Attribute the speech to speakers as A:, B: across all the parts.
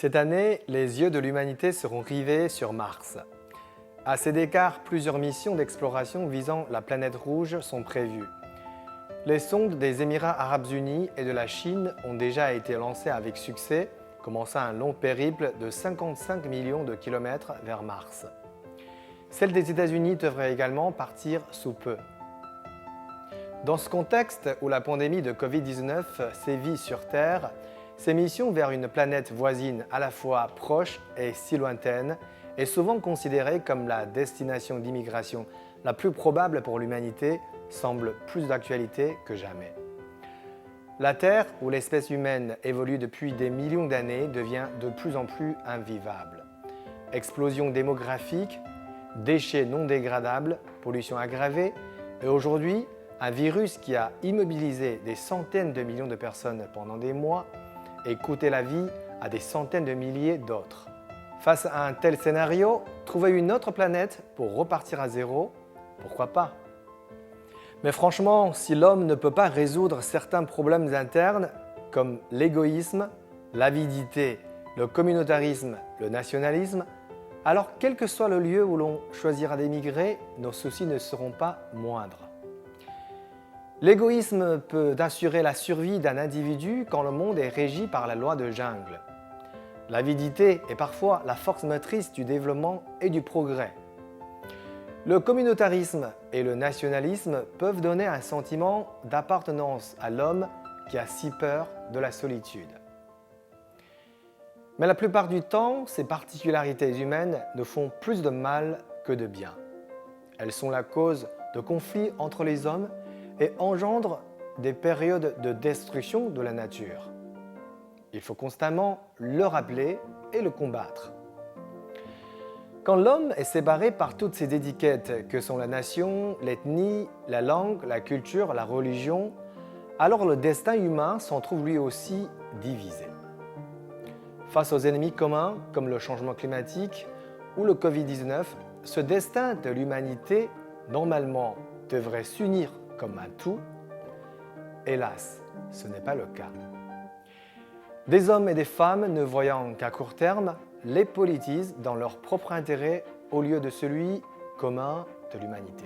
A: Cette année, les yeux de l'humanité seront rivés sur Mars. À cet écart, plusieurs missions d'exploration visant la planète rouge sont prévues. Les sondes des Émirats arabes unis et de la Chine ont déjà été lancées avec succès, commençant un long périple de 55 millions de kilomètres vers Mars. Celle des États-Unis devrait également partir sous peu. Dans ce contexte où la pandémie de Covid-19 sévit sur Terre, ces missions vers une planète voisine à la fois proche et si lointaine est souvent considérée comme la destination d'immigration la plus probable pour l'humanité semble plus d'actualité que jamais. La Terre, où l'espèce humaine évolue depuis des millions d'années, devient de plus en plus invivable. Explosion démographique, déchets non dégradables, pollution aggravée, et aujourd'hui, un virus qui a immobilisé des centaines de millions de personnes pendant des mois et coûté la vie à des centaines de milliers d'autres. Face à un tel scénario, trouver une autre planète pour repartir à zéro, pourquoi pas? Mais franchement, si l'homme ne peut pas résoudre certains problèmes internes, comme l'égoïsme, l'avidité, le communautarisme, le nationalisme, alors quel que soit le lieu où l'on choisira d'émigrer, nos soucis ne seront pas moindres. L'égoïsme peut assurer la survie d'un individu quand le monde est régi par la loi de jungle. L'avidité est parfois la force motrice du développement et du progrès. Le communautarisme et le nationalisme peuvent donner un sentiment d'appartenance à l'homme qui a si peur de la solitude. Mais la plupart du temps, ces particularités humaines ne font plus de mal que de bien. Elles sont la cause de conflits entre les hommes et engendrent des périodes de destruction de la nature. Il faut constamment le rappeler et le combattre. Quand l'homme est séparé par toutes ces étiquettes que sont la nation, l'ethnie, la langue, la culture, la religion, alors le destin humain s'en trouve lui aussi divisé. Face aux ennemis communs comme le changement climatique ou le Covid-19, ce destin de l'humanité, normalement, devrait s'unir comme un tout. Hélas, ce n'est pas le cas. Des hommes et des femmes ne voyant qu'à court terme, les politisent dans leur propre intérêt au lieu de celui commun de l'humanité.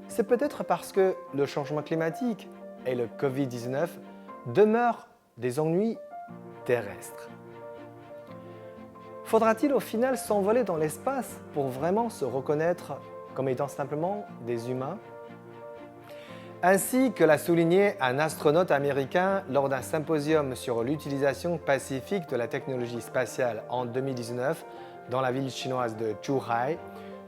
A: C'est peut-être parce que le changement climatique et le Covid-19 demeurent des ennuis terrestres. Faudra-t-il au final s'envoler dans l'espace pour vraiment se reconnaître comme étant simplement des humains? Ainsi que l'a souligné un astronaute américain lors d'un symposium sur l'utilisation pacifique de la technologie spatiale en 2019 dans la ville chinoise de Zhuhai,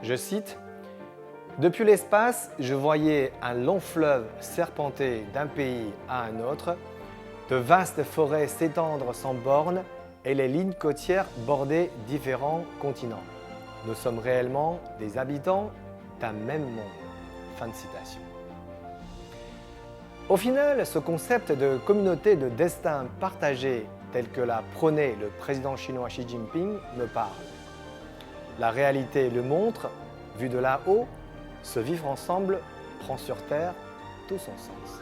A: je cite « Depuis l'espace, je voyais un long fleuve serpenter d'un pays à un autre, de vastes forêts s'étendre sans bornes et les lignes côtières border différents continents. Nous sommes réellement des habitants d'un même monde. » Fin de citation. Au final, ce concept de communauté de destin partagé tel que l'a prôné le président chinois Xi Jinping me parle. La réalité le montre, vu de là-haut, ce vivre ensemble prend sur Terre tout son sens.